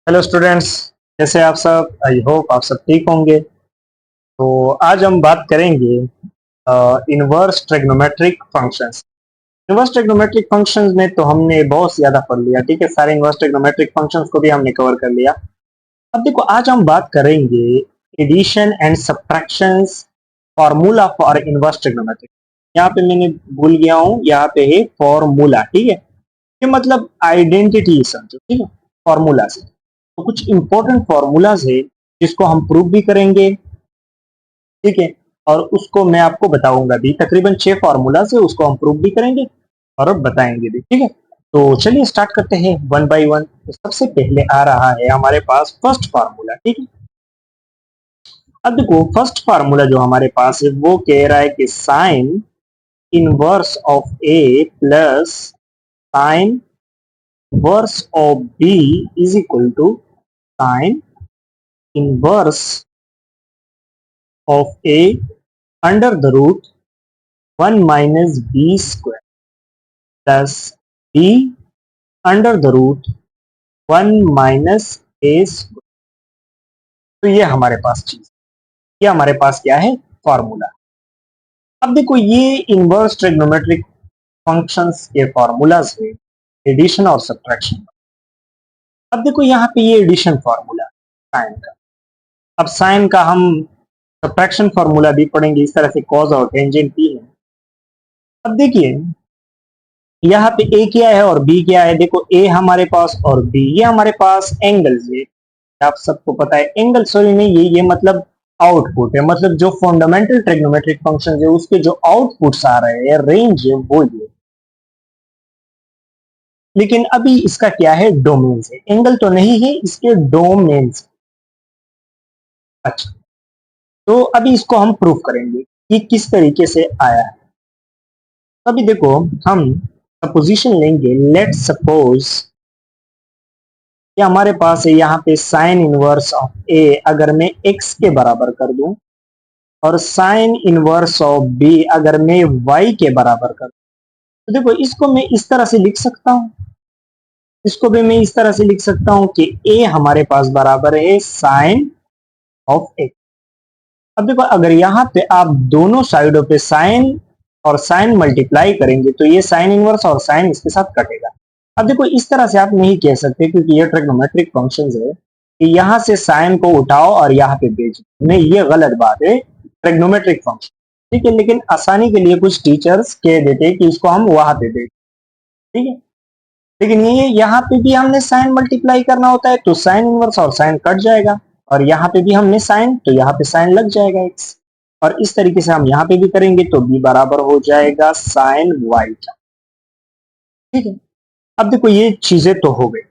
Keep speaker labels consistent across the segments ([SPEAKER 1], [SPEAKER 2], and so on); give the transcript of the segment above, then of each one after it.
[SPEAKER 1] Hello students, कैसे आप सब? आई होप आप सब ठीक होंगे। तो आज हम बात करेंगे inverse trigonometric functions. Inverse trigonometric functions में तो हमने बहुत ज़्यादा पढ़ लिया, ठीक है। सारे इनवर्स ट्रिग्नोमेट्रिक फंक्शंस को भी हमने कवर कर लिया। अब देखो, आज हम बात करेंगे addition and subtractions formula for inverse trigonometric. यहाँ पे मैंने भूल गया हूँ, यहाँ पे है फॉर्मूला, ठीक है। ये मतलब आइडेंटिटी समझो, ठीक है, फॉर्मूला से। तो कुछ इंपॉर्टेंट फॉर्मूलाज है जिसको हम प्रूव भी करेंगे, ठीक है, और उसको मैं आपको बताऊंगा भी। तकरीबन 6 फॉर्मूलाज है, उसको हम प्रूव भी करेंगे और बताएंगे भी, ठीक है। तो चलिए स्टार्ट करते हैं वन बाय वन। तो सबसे पहले आ रहा है हमारे पास फर्स्ट फार्मूला, ठीक है। अब देखो, फर्स्ट फार्मूला जो हमारे पास है वो कह रहा है कि sine inverse of a plus sine inverse of b is equal to sine inverse of a under the root 1 minus b square plus b under the root 1 minus a square। तो ये हमारे पास चीज, ये हमारे पास क्या है? फॉर्मूला। अब देखो, ये इनवर्स ट्रिग्नोमेट्रिक फंक्शंस के फॉर्मूलाज है एडिशन और सब्ट्रैक्शन। अब देखो, यहाँ पे ये एडिशन फॉर्मूला साइन का। अब साइन का हम सब्ट्रैक्शन फॉर्मूला भी पढ़ेंगे, इस तरह से कॉज और टेंजेंट भी है। अब देखिए, यहाँ पे ए क्या है और बी क्या है। देखो, ए हमारे पास और बी, ये हमारे पास एंगल्स है। आप सबको पता है एंगल, सॉरी नहीं, ये मतलब आउटपुट है। मतलब जो फंडामेंटल ट्रिग्नोमेट्रिक फंक्शन है उसके जो आउटपुट्स आ रहे हैं, रेंज है, वो ये। लेकिन अभी इसका क्या है? डोमेन्स है, एंगल तो नहीं है, इसके डोमेन्स। अच्छा, तो अभी इसको हम प्रूव करेंगे कि किस तरीके से आया है। अभी देखो, हम सपोजिशन लेंगे। लेट सपोज कि हमारे पास है यहाँ पे साइन इनवर्स ऑफ ए अगर मैं x के बराबर कर दूं, और साइन इनवर्स ऑफ बी अगर मैं y के बराबर कर दूं, तो देखो इसको मैं इस तरह से लिख सकता हूं। इसको भी मैं इस तरह से लिख सकता हूं कि a हमारे पास बराबर है साइन ऑफ x। अब देखो, अगर यहाँ पे आप दोनों साइडों पे साइन और साइन मल्टीप्लाई करेंगे तो ये साइन इनवर्स और साइन इसके साथ कटेगा। अब देखो, इस तरह से आप नहीं कह सकते क्योंकि ये ट्रिग्नोमेट्रिक फंक्शंस है कि यहाँ से साइन को उठाओ और यहाँ पे भेजो। नहीं, ये गलत बात है, ट्रिग्नोमेट्रिक फंक्शन, ठीक है। लेकिन आसानी के लिए कुछ टीचर्स कह देते कि इसको हम वहां पे भेज, ठीक है। लेकिन ये यहाँ पे भी हमने साइन मल्टीप्लाई करना होता है तो साइन इनवर्स और साइन कट जाएगा, और यहाँ पे भी हमने साइन, तो यहाँ पे साइन लग जाएगा x। और इस तरीके से हम यहाँ पे भी करेंगे तो b बराबर हो जाएगा साइन y का, ठीक है। अब देखो, ये चीजें तो हो गई।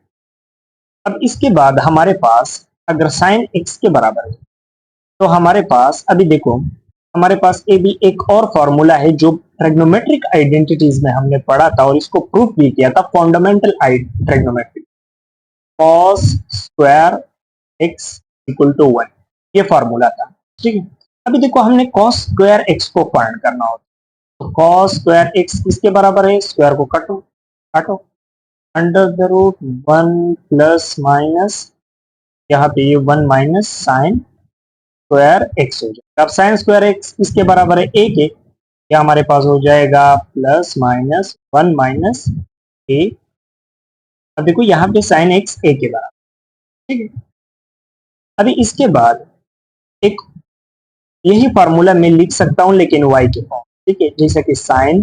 [SPEAKER 1] अब इसके बाद हमारे पास अगर साइन x के बराबर है तो हमारे पास अभी देखो, हमारे पास ए भी एक और फॉर्मूला है जो ट्रिग्नोमेट्रिक आइडेंटिटीज में हमने पढ़ा था और इसको प्रूफ भी किया था। Fundamental trigonometry cos square x equal to 1, ये फॉर्मूला था, ठीक है। अभी देखो, हमने cos स्क्वायर x को फाइंड करना होता है। तो cos स्क्वायर x किसके बराबर है? स्क्वायर को काटो, काटो, under the root 1 plus minus, यहाँ पे ये 1 माइनस साइन स्क्वायर x हो जाएगा। अब साइन स्क्वायर x किसके बराबर है? a के। ये हमारे पास हो जाएगा प्लस माइनस 1 माइनस a। अब देखो, यहाँ पे साइन x a के बराबर, ठीक है। अभी इसके बाद एक यही फॉर्मूला मैं लिख सकता हूं लेकिन y के फॉर्म, ठीक है। जैसे कि sine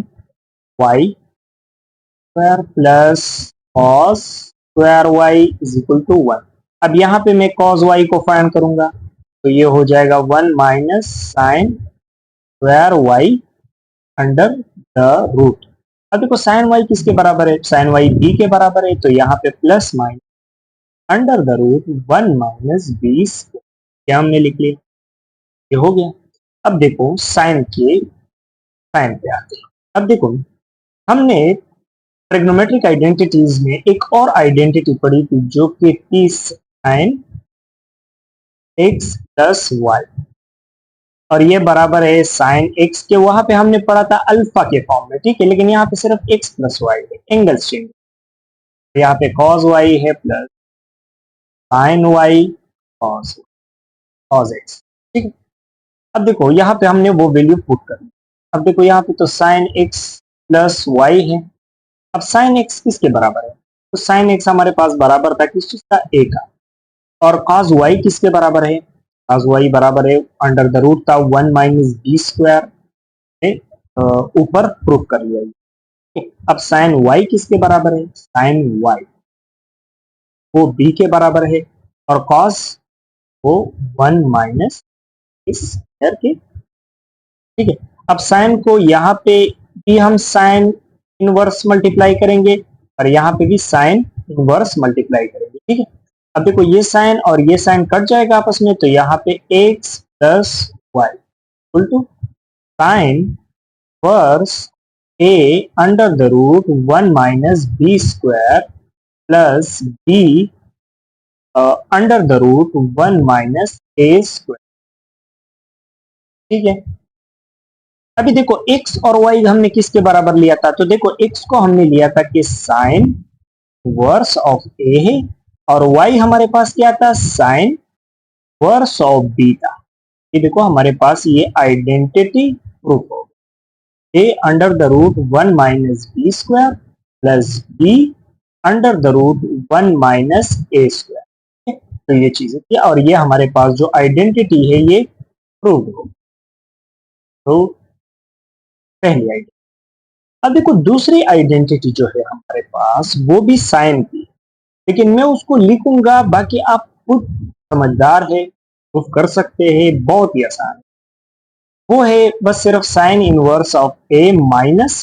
[SPEAKER 1] y square plus cos square y is equal to 1। अब यहाँ पे मैं कॉस y को फाइंड करूंगा तो ये हो जाएगा 1 minus sine square y under the root. अब देखो, साइन y किसके बराबर है? साइन y b के बराबर है, तो यहाँ पे plus minus under the root 1 minus b square, क्या हमने लिख लिया, ये हो गया। अब देखो, साइन के साइन पे आते हैं। अब देखो, हमने ट्रिग्नोमेट्रिक आइडेंटिटीज में एक और आइडेंटिटी पढ़ी थी जो कि थी साइन x प्लस वाई। और ये बराबर है साइन एक्स के, वहां पे हमने पढ़ा था अल्फा के फॉर्म में, ठीक है, लेकिन यहाँ पे सिर्फ एक्स प्लस वाई है, एंगल्स चेंज। यहाँ पे कॉस वाई है plus sine y cos cos x, ठीक है। अब देखो यहाँ पे हमने वो वैल्यू पुट करनी। अब देखो यहाँ पे तो साइन एक्स प्लस वाई है। अब साइन एक्स किसके बराबर है? तो साइन एक्स हमारे पास बराबर था किस चीज का? ए का। और कॉस वाई किसके बराबर है? कॉस वाई बराबर है अंडर द रूट का 1 - b² है। ऊपर प्रूफ कर लिया ये। अब साइन वाई किसके बराबर है? साइन वाई वो बी के बराबर है, और कॉस वो 1 - के, ठीक है। अब साइन को यहाँ पे भी हम साइन इनवर्स मल्टीप्लाई करेंगे, और यहाँ पे भी साइन इनवर्स मल्टीप्लाई करेंगे, ठीक है। अब देखो ये साइन और ये साइन कट जाएगा आपस में, तो यहाँ पे x plus y equal to sine inverse a under the root 1 - b² plus b under the root 1 - a², ठीक है। अभी देखो x और y हमने किसके बराबर लिया था? तो देखो x को हमने लिया था कि साइन वर्स ऑफ ए है, और y हमारे पास क्या था? साइन वर्स ऑफ बी था। ये देखो हमारे पास ये आइडेंटिटी प्रूफ हो गया। a under the root 1 - b² plus b under the root 1 - a²। तो ये चीजें थी, और ये हमारे पास जो आइडेंटिटी है ये प्रूव हो। तो पहली आइडेंटिटी। अब देखो दूसरी आइडेंटिटी जो है हमारे पास वो भी साइन की, लेकिन मैं उसको लिखूंगा, बाकी आप खुद समझदार है, प्रूफ कर सकते हैं, बहुत ही आसान है। वो है बस सिर्फ sine inverse of a minus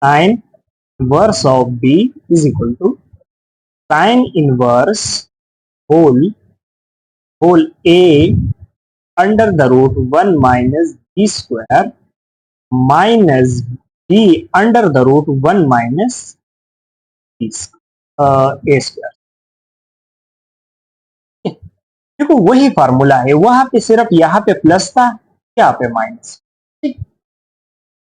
[SPEAKER 1] sine inverse of b is equal to sine inverse whole whole a under the root 1 - b² minus b under the root 1 - a²। देखो वही फार्मूला है, वहां पे सिर्फ यहाँ पे प्लस था, यहाँ पे माइनस, ठीक।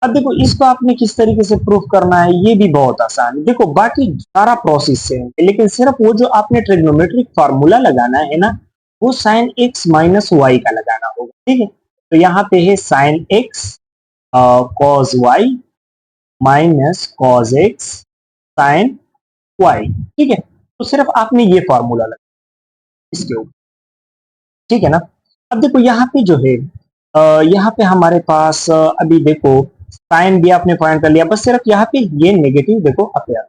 [SPEAKER 1] अब देखो इसको आपने किस तरीके से प्रूफ करना है, ये भी बहुत आसान है। देखो बाकी सारा प्रोसेस सेम है, लेकिन सिर्फ वो जो आपने ट्रिग्नोमेट्रिक फार्मूला लगाना है ना, वो साइन एक्स माइनस वाई का लगाना होगा, ठीक है। तो यहाँ पे है sine x cos y minus cos x sine y, ठीक है। तो सिर्फ आपने ये फार्मूला लगा इसके ऊपर, ठीक है ना। अब देखो यहाँ पे जो है यहाँ पे हमारे पास अभी देखो साइन भी आपने फाइंड कर लिया, बस सिर्फ यहाँ पे ये नेगेटिव देखो अपेयर,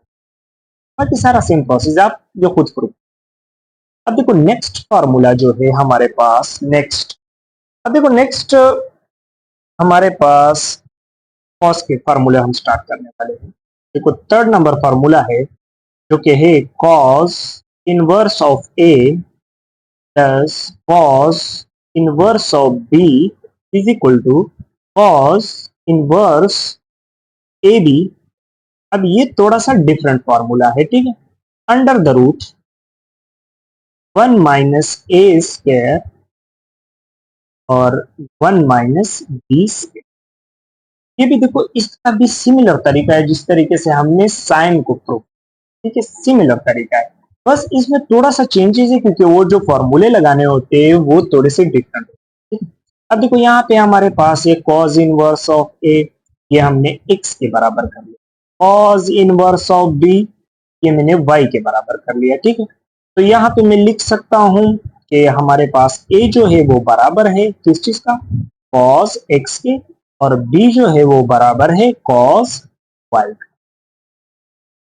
[SPEAKER 1] बाकी सारा सेम प्रोसेस आप जो खुद प्रूफ। अब देखो नेक्स्ट फार्मूला जो है हमारे पास नेक्स्ट, अब देखो नेक्स्ट हमारे पास कॉस के फार्मूले हम स्टार्ट करने वाले हैं। देखो थर्ड नंबर फार्मूला है जो कि है cos inverse of a plus cos inverse of b is equal to cos inverse a b. अब ये थोड़ा सा डिफरेंट फॉर्मूला है, ठीक है। अंडर द रूट 1 - a² और 1 - b²। ये भी देखो इसका भी सिमिलर तरीका है जिस तरीके से हमने साइन को प्रूव, ठीक है, सिमिलर तरीका है। बस इसमें थोड़ा सा चेंजेस है क्योंकि वो जो फॉर्मूले लगाने होते हैं वो थोड़े से डिफरेंट होते हैं। अब देखो यहाँ पे हमारे पास एक कॉस इनवर्स ऑफ ए, ये हमने x के बराबर कर लिया। कॉस इनवर्स ऑफ बी ये मैंने y के बराबर कर लिया, ठीक है। तो यहाँ पे मैं लिख सकता हूँ कि हमारे पास a जो है वो बराबर है किस चीज का? कॉस x के, और b जो है वो बराबर है कॉस y का।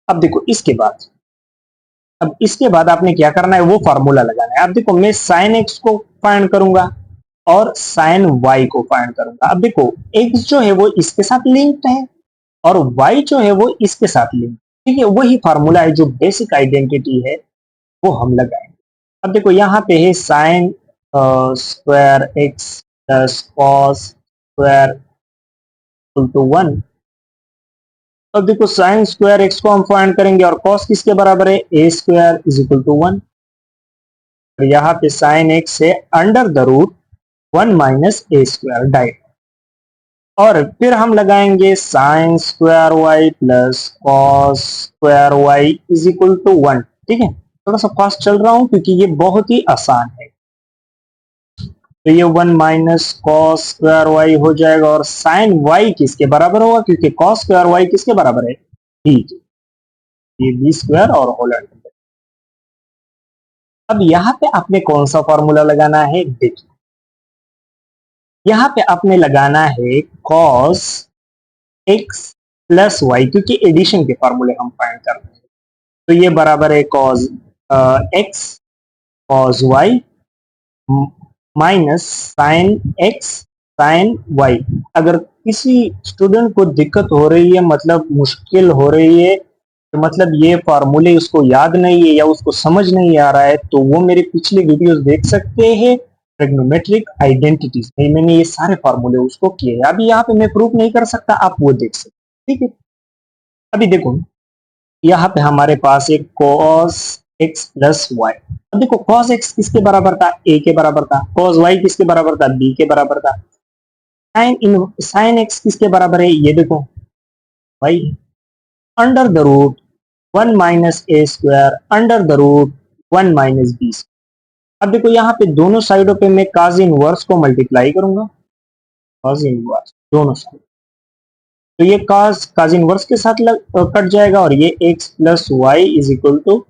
[SPEAKER 1] अब देखो इसके बाद आपने क्या करना है, वो फार्मूला लगाना है। अब देखो मैं साइन एक्स को फाइंड करूंगा और साइन वाई को फाइंड करूंगा। अब देखो एक्स जो है वो इसके साथ लिंक्ड है और वाई जो है वो इसके साथ लिंक्ड, ठीक है। वही फार्मूला है जो बेसिक आइडेंटिटी है वो हम लगाएंगे। अब देखो यहाँ पे है sine square x plus cos square equal to 1। अब देखो साइन स्क्वायर एक्स को हम फाइंड करेंगे और कॉस किसके बराबर है? a² is equal to 1। और यहाँ पे साइन एक्स है under the root 1 minus a square direct, और फिर हम लगाएंगे sine square y plus cos square y is equal to 1। ठीक है, थोड़ा सा फास्ट चल रहा हूं क्योंकि ये बहुत ही आसान है। तो ये 1 माइनस कॉस स्क्वायर वाई हो जाएगा, और साइन वाई किसके बराबर होगा, क्योंकि कॉस स्क्वायर वाई किसके बराबर है, बी के। ये बी स्क्वायर और होल अंडर। अब यहाँ पे आपने कौन सा फॉर्मूला लगाना है, देखिए यहाँ पे आपने लगाना है कॉस एक्स प्लस वाई, क्योंकि एडिशन के फॉर्मूले हम फाइंड कर रहे हैं। तो ये बराबर है cos x cos y minus sine x sine y. अगर किसी स्टूडेंट को दिक्कत हो रही है, मतलब मुश्किल हो रही है, तो मतलब ये फार्मूले उसको याद नहीं है या उसको समझ नहीं आ रहा है, तो वो मेरे पिछले वीडियोस देख सकते हैं ट्रिग्नोमेट्रिक आइडेंटिटीज में, मैंने ये सारे फार्मूले उसको किए हैं। अभी यहाँ पे मैं प्रूफ नहीं कर सकता, आप वो देख सकते। ठीक है, अभी देखो यहाँ पे हमारे पास एक cos x प्लस वाई। अब देखो cos x किसके बराबर था, a के बराबर था। cos y किसके बराबर था, b के बराबर था। साइन x किसके बराबर है, ये देखो y under the root 1 minus a square under the root 1 minus b. अब देखो यहाँ पे दोनों साइडों पे मैं cos इनवर्स को मल्टीप्लाई करूंगा, cos इनवर्स दोनों साइड। तो ये cos इनवर्स के साथ कट जाएगा, और ये x plus y is equal to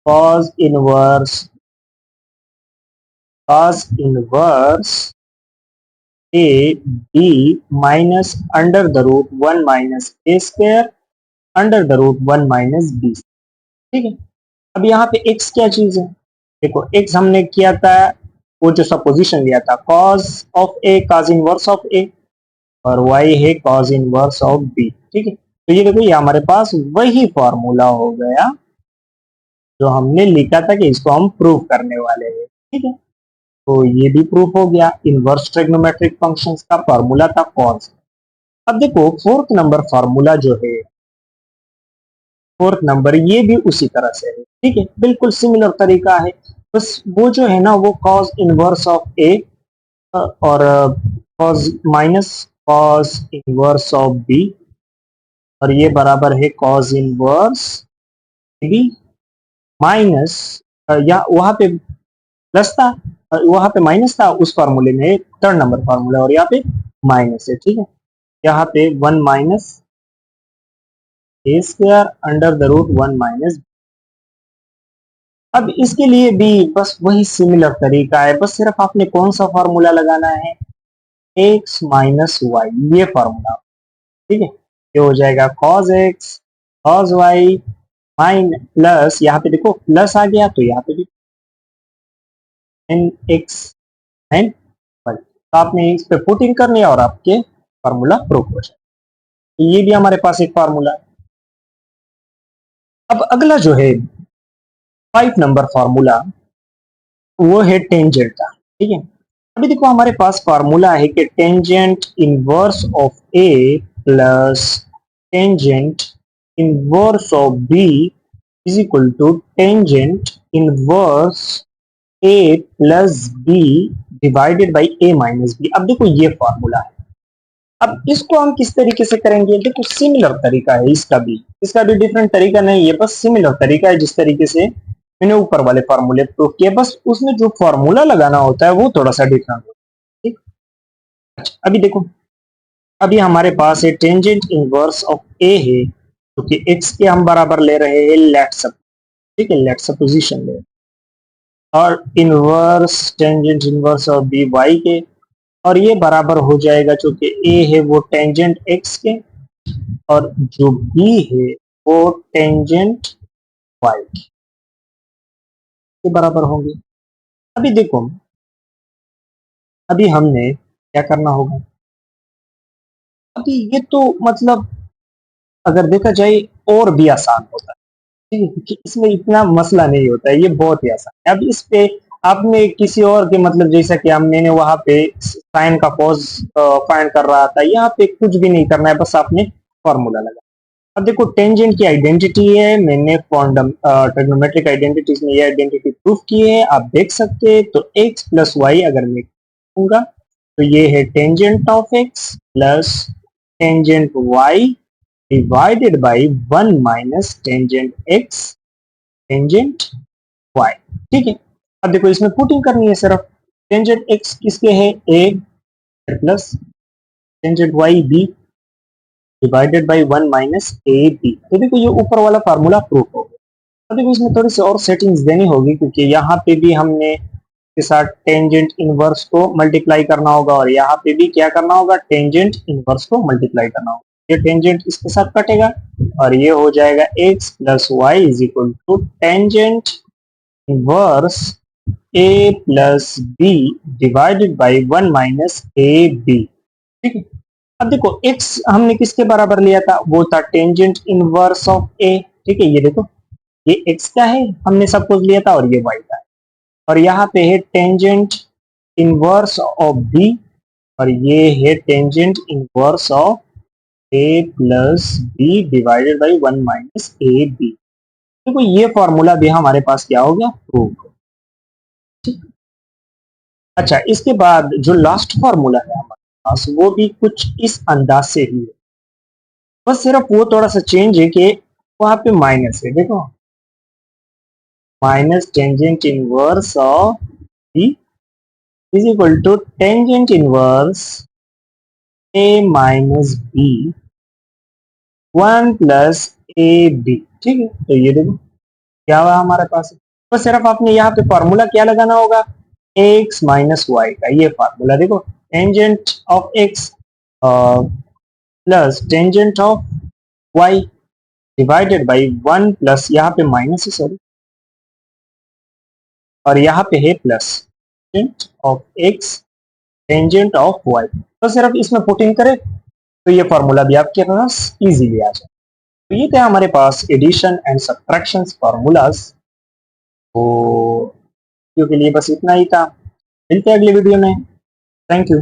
[SPEAKER 1] cos inverse a b minus under the root 1 minus a square under the root 1 minus b. ठीक है, अब यहाँ पे x क्या चीज है, देखो x हमने किया था, वो जो सपोजिशन लिया था cos of a cos inverse of a, और y है cos इनवर्स ऑफ b। ठीक है, तो ये देखो ये हमारे पास वही फॉर्मूला हो गया जो हमने लिखा था कि इसको हम प्रूव करने वाले हैं। ठीक है, तो ये भी प्रूफ हो गया। इनवर्स ट्रिग्नोमेट्रिक फंक्शंस का फॉर्मूला था कॉस। अब देखो फोर्थ नंबर फॉर्मूला जो है, फोर्थ नंबर ये भी उसी तरह से है। ठीक है, बिल्कुल सिमिलर तरीका है, बस वो जो है ना वो कॉस इनवर्स ऑफ ए और cos minus cos inverse of b, और ये बराबर है कॉस इनवर्स बी माइनस, या वहां पे प्लस था, वहां पे माइनस था उस फार्मूले में, थर्ड नंबर फार्मूला, और यहाँ पे माइनस है। ठीक है, यहाँ पे 1 minus a square under the root 1 minus. अब इसके लिए भी बस वही सिमिलर तरीका है, बस सिर्फ आपने कौन सा फार्मूला लगाना है, x माइनस वाई, ये फार्मूला। ठीक है, ये हो जाएगा cos x cos y mine plus, यहाँ पे देखो प्लस आ गया तो यहाँ पे भी n x n y, तो आपने इस पे पुटिंग करनी है और आपके फार्मूला प्रूफ हो जाए। तो ये भी हमारे पास एक फार्मूला है। अब अगला जो है 5 नंबर फार्मूला, वो है टेंजेंट का। ठीक है, अभी देखो हमारे पास फार्मूला है कि tangent inverse of a plus tangent inverse of b is equal to tangent inverse a plus b divided by a minus b. अब देखो ये फॉर्मूला है, अब इसको हम किस तरीके से करेंगे, देखो सिमिलर तरीका है इसका भी डिफरेंट तरीका नहीं है, बस सिमिलर तरीका है जिस तरीके से मैंने ऊपर वाले फॉर्मूले प्रूव किए, बस उसमें जो फॉर्मूला लगाना होता है वो थोड़ा सा डिफरेंट होता है। ठीक, अच्छा अभी देखो, अभी हमारे पास है टेंजेंट इनवर्स ऑफ ए है, क्योंकि एक्स के हम बराबर ले रहे हैं लेट सप। ठीक है, लेट सपोजिशन ले, और inverse tangent inverse of b y के, और ये बराबर हो जाएगा, चूंकि ए है वो टेंजेंट एक्स के, और जो बी है वो टेंजेंट वाई के बराबर होंगे। अभी देखो, अभी हमने क्या करना होगा, अभी ये तो मतलब अगर देखा जाए और भी आसान होता है। ठीक है, क्योंकि इसमें इतना मसला नहीं होता है, ये बहुत ही आसान है। अब इस पे आपने किसी और के मतलब जैसा कि हम मैंने वहां पे साइन का कॉज फाइंड कर रहा था, यहाँ पे कुछ भी नहीं करना है, बस आपने फॉर्मूला लगा। अब देखो टेंजेंट की आइडेंटिटी है, मैंने ट्रिग्नोमेट्रिक आइडेंटिटीज में ये आइडेंटिटी प्रूफ की है, आप देख सकते हैं। तो x प्लस वाई अगर मैं होगा। तो ये है tangent of x plus tangent y divided by 1 - tangent x tangent y. ठीक है, अब देखो इसमें पुटिंग करनी है सिर्फ। टेंजेंट एक्स किसके है, A plus tangent Y B divided by 1 - A B. तो देखो ये ऊपर वाला फार्मूला प्रूफ हो गया। अब देखो इसमें थोड़ी सी और सेटिंग्स देनी होगी, क्योंकि यहाँ पे भी हमने के साथ टेंजेंट इनवर्स को मल्टीप्लाई करना होगा और यहाँ पे भी क्या करना होगा, टेंजेंट इनवर्स को मल्टीप्लाई करना होगा। ये टेंजेंट इसके साथ कटेगा और ये हो जाएगा x plus y is equal to tangent inverse a plus b divided by 1 - A b. ठीक है, अब देखो x हमने किसके बराबर लिया था, वो था टेंजेंट इनवर्स ऑफ a। ठीक है, ये देखो ये x का है, हमने सब कुछ लिया था, और ये y का है। और यहाँ पे है टेंजेंट इनवर्स ऑफ b और ये है tangent inverse of a plus b divided by 1 - A b. देखो ये फॉर्मूला भी हमारे पास क्या हो गया, प्रूव। अच्छा, इसके बाद जो लास्ट फॉर्मूला है हमारे पास वो भी कुछ इस अंदाज से ही है, बस सिर्फ वो थोड़ा सा चेंज है कि वहां पे माइनस है। देखो minus tangent inverse of b is equal to tangent inverse a minus b 1 + A b. ठीक है, तो ये देखो क्या हुआ हमारे पास, तो सिर्फ आपने यहाँ पे फॉर्मूला क्या लगाना होगा, x माइनस वाई का ये फॉर्मूला। देखो tangent of x plus tangent of y divided by 1 plus यहाँ पे माइनस है सॉरी, और यहाँ पे है plus tangent of x tangent of y। तो सिर्फ इसमें पुटिंग करें तो ये फॉर्मूला भी आपके पास इजीली आ जाए। तो ये थे हमारे पास एडिशन एंड सब्ट्रैक्शन फॉर्मूलाज। तो वीडियो के लिए बस इतना ही था, मिलते हैं अगले वीडियो में। Thank you.